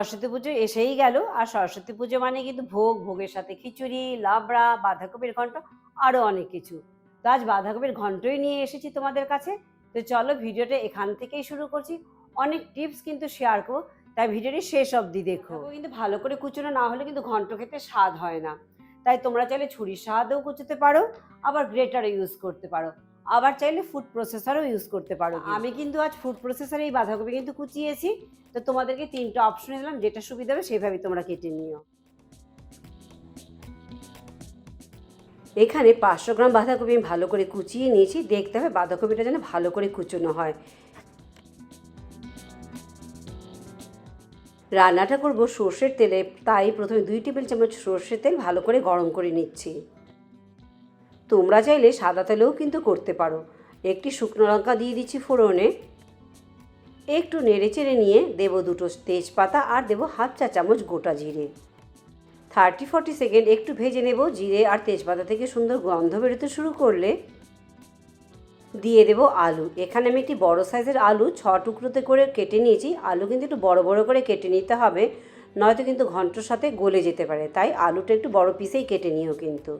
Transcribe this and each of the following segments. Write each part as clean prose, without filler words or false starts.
সরস্বতী পুজো এসেই গেল, আর সরস্বতী পুজো মানে কিন্তু ভোগ, ভোগের সাথে খিচুড়ি, লাবড়া, বাঁধাকপির ঘন্ট, আরও অনেক কিছু। তো আজ বাঁধাকপির ঘন্টই নিয়ে এসেছি তোমাদের কাছে। তো চলো ভিডিওটা এখান থেকেই শুরু করছি। অনেক টিপস কিন্তু শেয়ার করবো, তাই ভিডিওটি শেষ অবধি দেখো। কিন্তু ভালো করে কুচোনো না হলে কিন্তু ঘন্ট খেতে স্বাদ হয় না। তাই তোমরা চাইলে ছুরির সাহায্যেও কুচোতে পারো, আবার গ্রেটারও ইউজ করতে পারো, আবার চাইলে ফুড প্রসেসরও ইউজ করতে পারো। আমি কিন্তু আজ ফুড প্রসেসরে এই বাঁধাকপি কিন্তু কুচিয়েছি। তো তোমাদেরকে 3টা অপশন দিলাম, যেটা সুবিধা হবে সেভাবে তোমরা কেটে নিও। এখানে 500 গ্রাম বাঁধাকপি আমি ভালো করে কুচিয়ে নিয়েছি। দেখতে হবে বাঁধাকপিটা যেন ভালো করে কুচোনো হয়। রান্নাটা করব সর্ষের তেলে, তাই প্রথমে 2 টেবিল চামচ সর্ষের তেল ভালো করে গরম করে নিচ্ছি। তোমরা চাইলে সাদা তেলেও কিন্তু করতে পারো। একটি শুকনো লঙ্কা দিয়ে দিচ্ছি ফোড়নে। একটু নেড়ে চেড়ে নিয়ে দেবো 2টো তেজপাতা আর দেবো হাফ চা চামচ গোটা জিরে। 30-40 সেকেন্ড একটু ভেজে নেব। জিরে আর তেজপাতা থেকে সুন্দর গন্ধ বেরোতে শুরু করলে দিয়ে দেবো আলু। এখানে আমি একটি বড় সাইজের আলু 6 টুকরোতে করে কেটে নিয়েছি। আলু কিন্তু একটু বড় বড় করে কেটে নিতে হবে, নয়তো কিন্তু ঘন্টর সাথে গলে যেতে পারে, তাই আলুটা একটু বড় পিসেই কেটে নিও কিন্তু।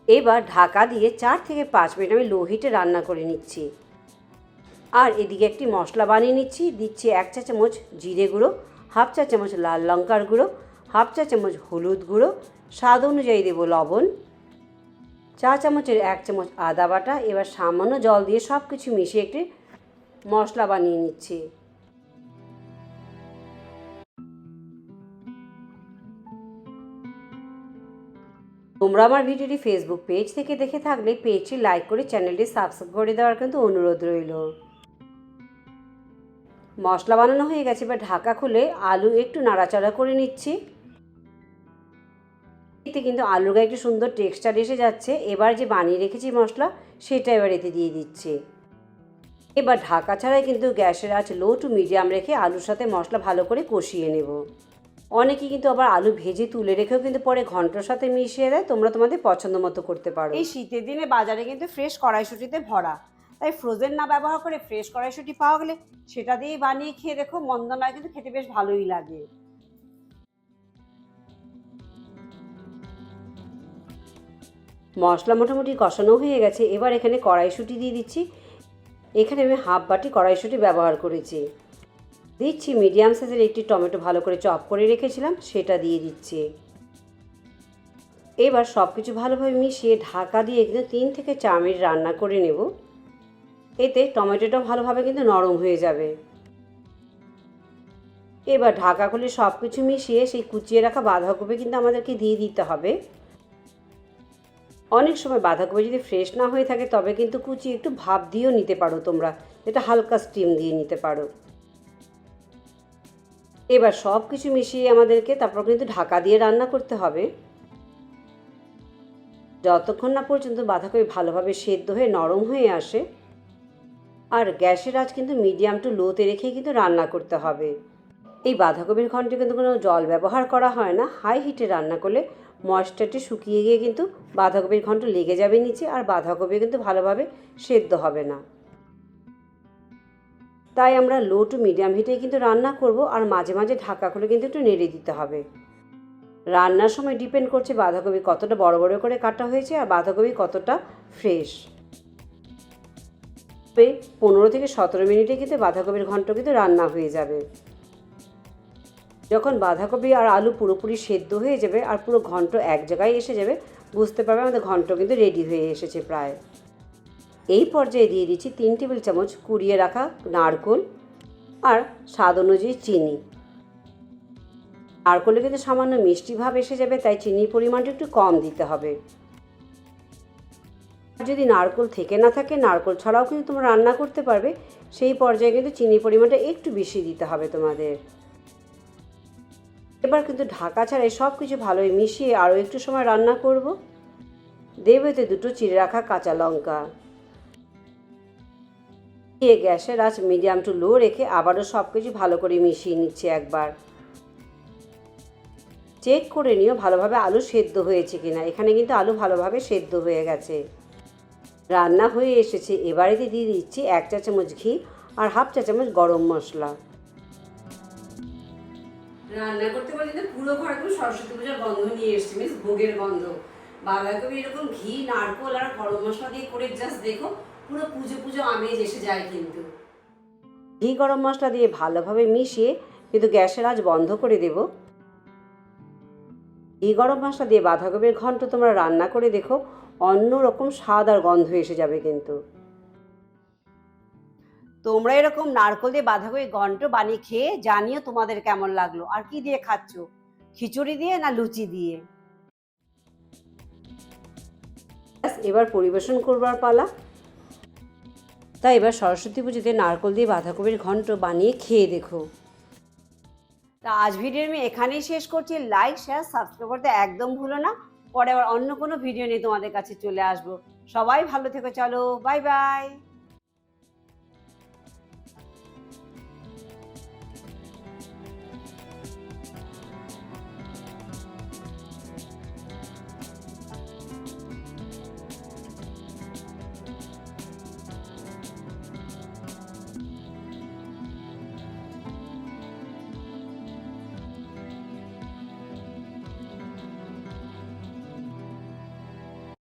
এবার ঢাকা দিয়ে 4 থেকে 5 মিনিট আমি লো হিটে রান্না করে নিচ্ছি। আর এদিকে একটি মশলা বানিয়ে নিচ্ছি। দিচ্ছি 1 চা চামচ জিরে গুঁড়ো, হাফ চা চামচ লাল লঙ্কার গুঁড়ো, হাফ চা চামচ হলুদ গুঁড়ো, স্বাদ অনুযায়ী দেবো লবণ, চা চামচের 1 চামচ আদা বাটা। এবার সামান্য জল দিয়ে সব কিছু মিশিয়ে একটি মশলা বানিয়ে নিচ্ছি। তোমরা আমার ভিডিওটি ফেসবুক পেজ থেকে দেখে থাকলে পেজটি লাইক করে চ্যানেলটি সাবস্ক্রাইব করে দেওয়ার কিন্তু অনুরোধ রইল। মশলা বানানো হয়ে গেছে, এবার ঢাকা খুলে আলু একটু নাড়াচাড়া করে নিচ্ছি। এতে কিন্তু আলুর গায়ে একটু সুন্দর টেক্সচার এসে যাচ্ছে। এবার যে বানিয়ে রেখেছি মশলা, সেটা এবার এতে দিয়ে দিচ্ছি। এবার ঢাকা ছাড়াই কিন্তু গ্যাসের আঁচ লো টু মিডিয়াম রেখে আলুর সাথে মশলা ভালো করে কষিয়ে নেব। অনেকেই কিন্তু আবার আলু ভেজে তুলে রেখেও কিন্তু পরে ঘন্টর সাথে মিশিয়ে দেয়। তোমরা তোমাদের পছন্দ মতো করতে পারো। এই শীতের দিনে বাজারে কিন্তু ফ্রেশ কড়াইশুঁটিতে ভরা, তাই ফ্রোজেন না ব্যবহার করে ফ্রেশ কড়াইশুঁটি পাওয়া গেলে সেটা দিয়েই বানিয়ে খেয়ে দেখো, মন্দ নয়, কিন্তু খেতে বেশ ভালোই লাগে। মশলা মোটামুটি কষানো হয়ে গেছে। এবার এখানে কড়াইশুঁটি দিয়ে দিচ্ছি। এখানে আমি হাফ বাটি কড়াইশুঁটি ব্যবহার করেছি। দিচ্ছি মিডিয়াম সাইজের একটি টমেটো ভালো করে চপ করে রেখেছিলাম, সেটা দিয়ে দিচ্ছি। এবার সব কিছু ভালোভাবে মিশিয়ে ঢাকা দিয়ে কিন্তু 3 থেকে 4 মিনিট রান্না করে নেব। এতে টমেটোটা ভালোভাবে কিন্তু নরম হয়ে যাবে। এবার ঢাকা খুলে সব কিছু মিশিয়ে সেই কুচিয়ে রাখা বাঁধাকপি কিন্তু আমাদেরকে দিয়ে দিতে হবে। অনেক সময় বাঁধাকপি যদি ফ্রেশ না হয়ে থাকে তবে কিন্তু কুচিয়ে একটু ভাপ দিয়েও নিতে পারো তোমরা, যেটা হালকা স্টিম দিয়ে নিতে পারো। এবার সব কিছু মিশিয়ে আমাদেরকে তারপর কিন্তু ঢাকা দিয়ে রান্না করতে হবে, যতক্ষণ না পর্যন্ত বাঁধাকপি ভালোভাবে সেদ্ধ হয়ে নরম হয়ে আসে। আর গ্যাসের আঁচ কিন্তু মিডিয়াম টু লোতে রেখেই কিন্তু রান্না করতে হবে। এই বাঁধাকপির ঘন্টে কিন্তু কোনো জল ব্যবহার করা হয় না। হাই হিটে রান্না করলে ময়েশ্চারটি শুকিয়ে গিয়ে কিন্তু বাঁধাকপির ঘন্ট লেগে যাবে নিচে, আর বাঁধাকপি কিন্তু ভালোভাবে সেদ্ধ হবে না। তাই আমরা লো টু মিডিয়াম হিটেই কিন্তু রান্না করব, আর মাঝে মাঝে ঢাকা খুলে কিন্তু একটু নেড়ে দিতে হবে। রান্নার সময় ডিপেন্ড করছে বাঁধাকপি কতটা বড় বড় করে কাটা হয়েছে আর বাঁধাকপি কতটা ফ্রেশ। 15 থেকে 17 মিনিটে কিন্তু বাঁধাকপির ঘন্ট কিন্তু রান্না হয়ে যাবে। যখন বাঁধাকপি আর আলু পুরোপুরি সেদ্ধ হয়ে যাবে আর পুরো ঘন্ট এক জায়গায় এসে যাবে, বুঝতে পারবে আমাদের ঘন্ট কিন্তু রেডি হয়ে এসেছে প্রায়। এই পর্যায়ে দিয়ে দিচ্ছি 3 টেবিল চামচ কুড়িয়ে রাখা নারকেল আর স্বাদ অনুযায়ী চিনি। নারকেলে কিন্তু সামান্য মিষ্টি ভাব এসে যাবে, তাই চিনির পরিমাণটা একটু কম দিতে হবে। যদি নারকেল থেকে না থাকে, নারকেল ছাড়াও কিন্তু তোমরা রান্না করতে পারবে। সেই পর্যায়ে কিন্তু চিনির পরিমাণটা একটু বেশি দিতে হবে তোমাদের। এবার কিন্তু ঢাকা ছাড়াই সব কিছু ভালোই মিশিয়ে আরও একটু সময় রান্না করব। দেব এতে 2টো চিড়ে রাখা কাঁচা লঙ্কা। দিয়ে গ্যাসের আঁচ মিডিয়াম টু লো রেখে আবারও সব কিছু ভালো করে মিশিয়ে নিচ্ছি একবার। চেক করে নিও ভালোভাবে আলু সেদ্ধ হয়েছে কিনা। এখানে কিন্তু আলু ভালোভাবে সেদ্ধ হয়ে গেছে, রান্না হয়ে এসেছে। এবারেতে দিয়ে দিচ্ছি 1 চা চামচ ঘি আর হাফ চা চামচ গরম মশলা। রান্না করতে পারলে তো পুরো ঘর একদম সরস্বতী পূজার গন্ধ নিয়ে এসছে, মিস ভোগের গন্ধ। বাঁধাকপি এরকম ঘি, নারকোল আর গরম মশলা দিয়ে করে জাস্ট দেখো, পুরো পুজো পুজো আমেজ এসে যায়। কিন্তু ঘি গরম মশলা দিয়ে ভালোভাবে মিশিয়ে কিন্তু গ্যাসের আঁচ বন্ধ করে দেব। ঘি গরম মশলা দিয়ে বাঁধাকপির ঘন্ট তোমরা রান্না করে দেখো, অন্যরকম স্বাদ আর গন্ধ এসে যাবে। কিন্তু তোমরা এরকম নারকোল দিয়ে বাঁধাকপি ঘন্ট বানিয়ে খেয়ে জানিও তোমাদের কেমন লাগলো। আর কি দিয়ে খাচ্ছ, খিচুড়ি দিয়ে না লুচি দিয়ে? এবার পরিবেশন করবার পালা। তাই এবার সরস্বতী পুজোতে নারকোল দিয়ে বাঁধাকপির ঘন্ট বানিয়ে খেয়ে দেখো। তা আজ ভিডিও আমি এখানেই শেষ করছি। লাইক, শেয়ার, সাবস্ক্রাইব করতে একদম ভুলো না। পরে আবার অন্য কোনো ভিডিও নিয়ে তোমাদের কাছে চলে আসবো। সবাই ভালো থেকো, চলো বাই বাই।